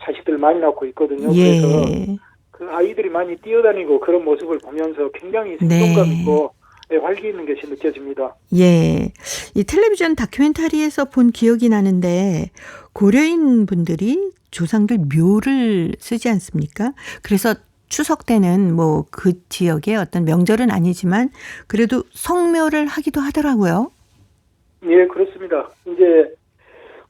자식들 많이 낳고 있거든요. 예. 그래서 그 아이들이 많이 뛰어다니고 그런 모습을 보면서 굉장히 생동감 네. 있고 활기 있는 것이 느껴집니다. 예. 이 텔레비전 다큐멘터리에서 본 기억이 나는데 고려인 분들이 조상들 묘를 쓰지 않습니까? 그래서 추석 때는 뭐 그 지역의 어떤 명절은 아니지만 그래도 성묘를 하기도 하더라고요. 예, 그렇습니다. 이제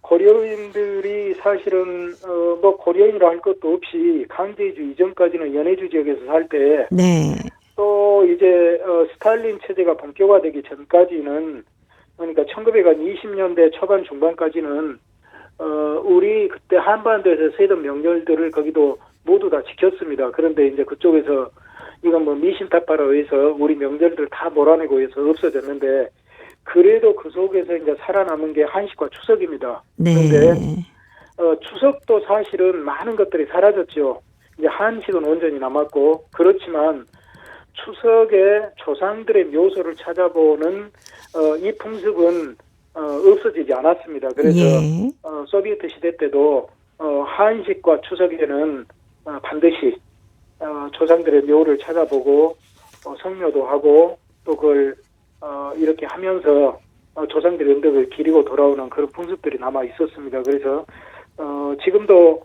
고려인들이 사실은 뭐 고려인이라 할 것도 없이 강제주 이전까지는 연해주 지역에서 살 때 네. 또 이제 스탈린 체제가 본격화되기 전까지는 그러니까 1920년대 초반 중반까지는 우리 그때 한반도에서 세던 명절들을 거기도 모두 다 지켰습니다. 그런데 이제 그쪽에서 이건 뭐 미신타파로 의해서 우리 명절들 다 몰아내고 해서 없어졌는데 그래도 그 속에서 이제 살아남은 게 한식과 추석입니다. 네. 그런데 추석도 사실은 많은 것들이 사라졌죠. 이제 한식은 온전히 남았고 그렇지만 추석에 조상들의 묘소를 찾아보는 이 풍습은 없어지지 않았습니다. 그래서 예. 소비에트 시대 때도 한식과 추석에는 반드시 조상들의 묘를 찾아보고 성묘도 하고 또 그걸 이렇게 하면서 조상들의 은덕을 기리고 돌아오는 그런 풍습들이 남아 있었습니다. 그래서 지금도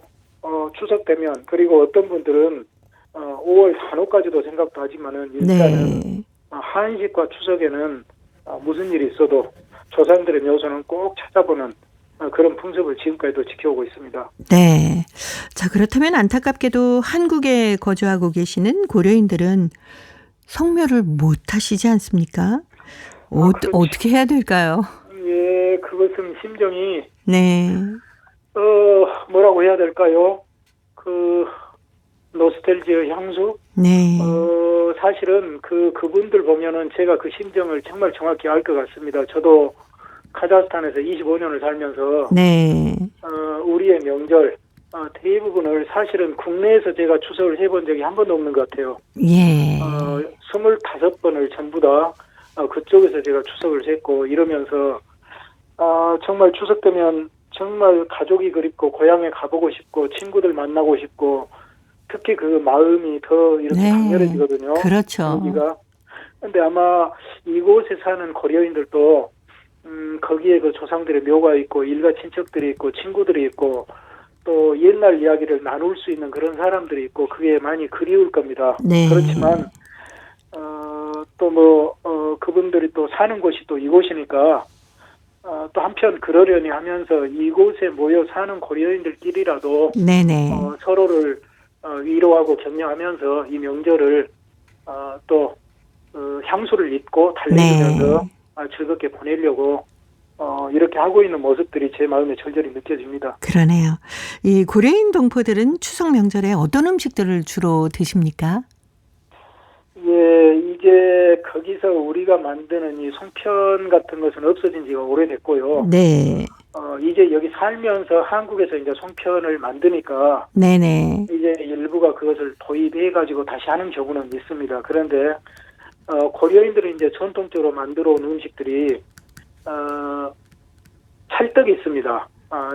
추석 되면 그리고 어떤 분들은 5월 산호까지도 생각도 하지만은 일단은 네. 한식과 추석에는 무슨 일이 있어도 조상들의 묘소는 꼭 찾아보는 그런 풍습을 지금까지도 지켜오고 있습니다. 네. 자, 그렇다면 안타깝게도 한국에 거주하고 계시는 고려인들은 성묘를 못 하시지 않습니까? 그렇죠. 어떻게 해야 될까요? 예, 그것은 심정이 네. 뭐라고 해야 될까요? 노스텔지어 향수? 네. 사실은 그분들 보면은 제가 그 심정을 정말 정확히 알 것 같습니다. 저도 카자흐스탄에서 25년을 살면서 네. 우리의 명절 대부분을 사실은 국내에서 제가 추석을 해본 적이 한 번도 없는 것 같아요. 예. 25번을 전부 다 그쪽에서 제가 추석을 했고 이러면서 정말 추석 되면 정말 가족이 그립고 고향에 가보고 싶고 친구들 만나고 싶고 특히 그 마음이 더 이렇게 네. 강렬해지거든요. 그렇죠. 그런데 아마 이곳에 사는 고려인들도 거기에 그 조상들의 묘가 있고 일가 친척들이 있고 친구들이 있고 또 옛날 이야기를 나눌 수 있는 그런 사람들이 있고 그게 많이 그리울 겁니다. 네. 그렇지만 또 그분들이 또 사는 곳이 또 이곳이니까 또 한편 그러려니 하면서 이곳에 모여 사는 고려인들끼리라도 네네. 서로를 위로하고 격려하면서 이 명절을 또 향수를 잇고 달래주면서 네. 즐겁게 보내려고 이렇게 하고 있는 모습들이 제 마음에 절절히 느껴집니다. 그러네요. 이 고려인 동포들은 추석 명절에 어떤 음식들을 주로 드십니까? 예, 이제 거기서 우리가 만드는 이 송편 같은 것은 없어진 지가 오래됐고요. 네. 이제 여기 살면서 한국에서 이제 송편을 만드니까 네네. 이제 일부가 그것을 도입해가지고 다시 하는 경우는 있습니다. 그런데 고려인들은 이제 전통적으로 만들어 온 음식들이 찰떡이 있습니다.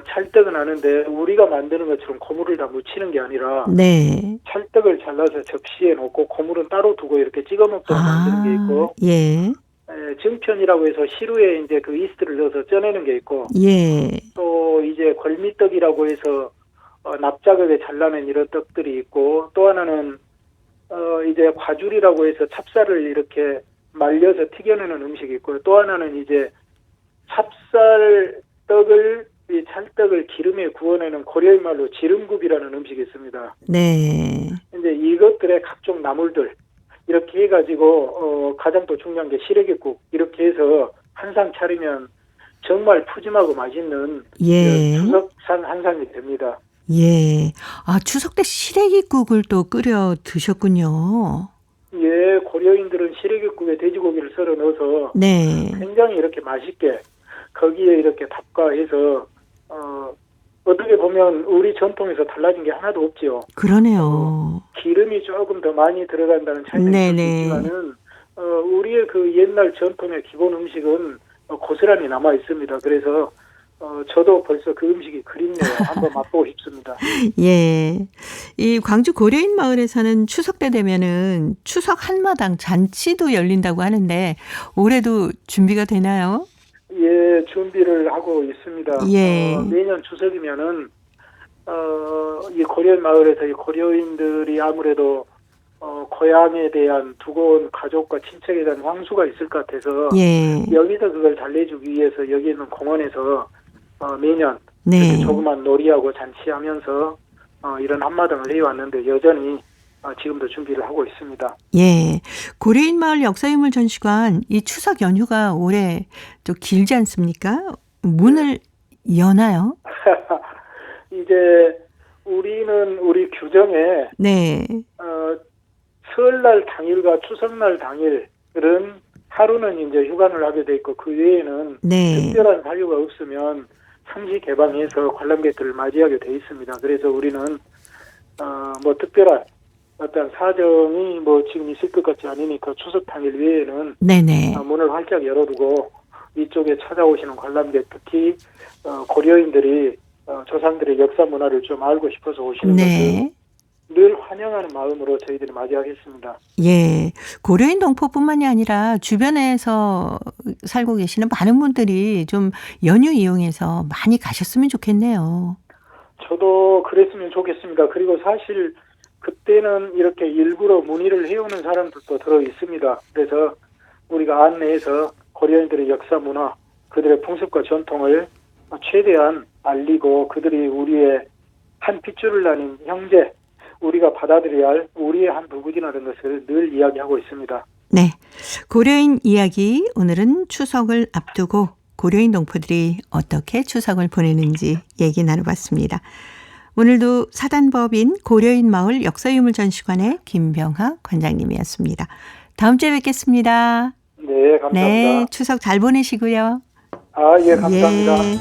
찰떡은 아는데 우리가 만드는 것처럼 고물을 다 묻히는 게 아니라 네. 찰떡을 잘라서 접시에 놓고 고물은 따로 두고 이렇게 찍어 먹도록 만드는 게 있고 예. 증편이라고 해서 시루에 이제 그 이스트를 넣어서 쪄내는 게 있고 예. 또 이제 걸미떡이라고 해서 납작하게 잘라낸 이런 떡들이 있고 또 하나는 이제 과줄이라고 해서 찹쌀을 이렇게 말려서 튀겨내는 음식이 있고요. 또 하나는 이제 찹쌀떡을 이 찰떡을 기름에 구워내는 고려인 말로 지름굽이라는 음식이 있습니다. 네. 이제 이것들의 각종 나물들 이렇게 해가지고 가장 또 중요한 게 시래기국 이렇게 해서 한 상 차리면 정말 푸짐하고 맛있는 예. 추석상 한 상이 됩니다. 예. 추석 때 시래기국을 또 끓여 드셨군요. 예, 고려인들은 시래기국에 돼지고기를 썰어 넣어서 네. 굉장히 이렇게 맛있게 거기에 이렇게 탑가해서 어떻게 보면 우리 전통에서 달라진 게 하나도 없지요. 그러네요. 기름이 조금 더 많이 들어간다는 차이는 있을 수 있지만은 우리의 그 옛날 전통의 기본 음식은 고스란히 남아 있습니다. 그래서 저도 벌써 그 음식이 그립네요. 한번 맛보고 싶습니다. 예. 이 광주 고려인 마을에서는 추석 때 되면은 추석 한마당 잔치도 열린다고 하는데 올해도 준비가 되나요? 예, 준비를 하고 있습니다. 예. 내년 추석이면은 이 고려인 마을에서 이 고려인들이 아무래도 고향에 대한 두고온 가족과 친척에 대한 황수가 있을 것 같아서 예. 여기서 그걸 달래주기 위해서 여기 있는 공원에서 매년 네. 이렇게 조그만 놀이하고 잔치하면서 이런 한마당을 해왔는데 여전히 지금도 준비를 하고 있습니다. 예. 고려인 마을 역사유물 전시관 이 추석 연휴가 올해 또 길지 않습니까? 문을 여나요? 이제 우리는 우리 규정에 네. 설날 당일과 추석날 당일은 하루는 이제 휴관을 하게 돼 있고 그 외에는 네. 특별한 사유가 없으면 상시 개방해서 관람객들을 맞이하게 돼 있습니다. 그래서 우리는 뭐 특별한 어떤 사정이 뭐 지금 있을 것 같지 않으니까 추석 당일 외에는 네네. 문을 활짝 열어두고 이쪽에 찾아오시는 관람객 특히 고려인들이 조상들의 역사 문화를 좀 알고 싶어서 오시는 네. 것을 늘 환영하는 마음으로 저희들이 맞이하겠습니다. 예. 고려인 동포뿐만이 아니라 주변에서 살고 계시는 많은 분들이 좀 연휴 이용해서 많이 가셨으면 좋겠네요. 저도 그랬으면 좋겠습니다. 그리고 사실 그때는 이렇게 일부러 문의를 해오는 사람들도 들어 있습니다. 그래서 우리가 안내해서 고려인들의 역사 문화, 그들의 풍습과 전통을 최대한 알리고 그들이 우리의 한 핏줄을 나뉜 형제, 우리가 받아들여야 할 우리의 한 부분이라는 것을 늘 이야기하고 있습니다. 네. 고려인 이야기 오늘은 추석을 앞두고 고려인 동포들이 어떻게 추석을 보내는지 얘기 나눠봤습니다. 오늘도 사단법인 고려인 마을 역사유물 전시관의 김병하 관장님이었습니다. 다음 주에 뵙겠습니다. 네, 감사합니다. 네, 추석 잘 보내시고요. 예, 감사합니다. 예.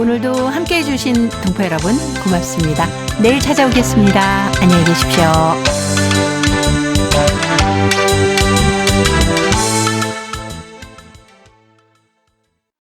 오늘도 함께해 주신 동포 여러분 고맙습니다. 내일 찾아오겠습니다. 안녕히 계십시오.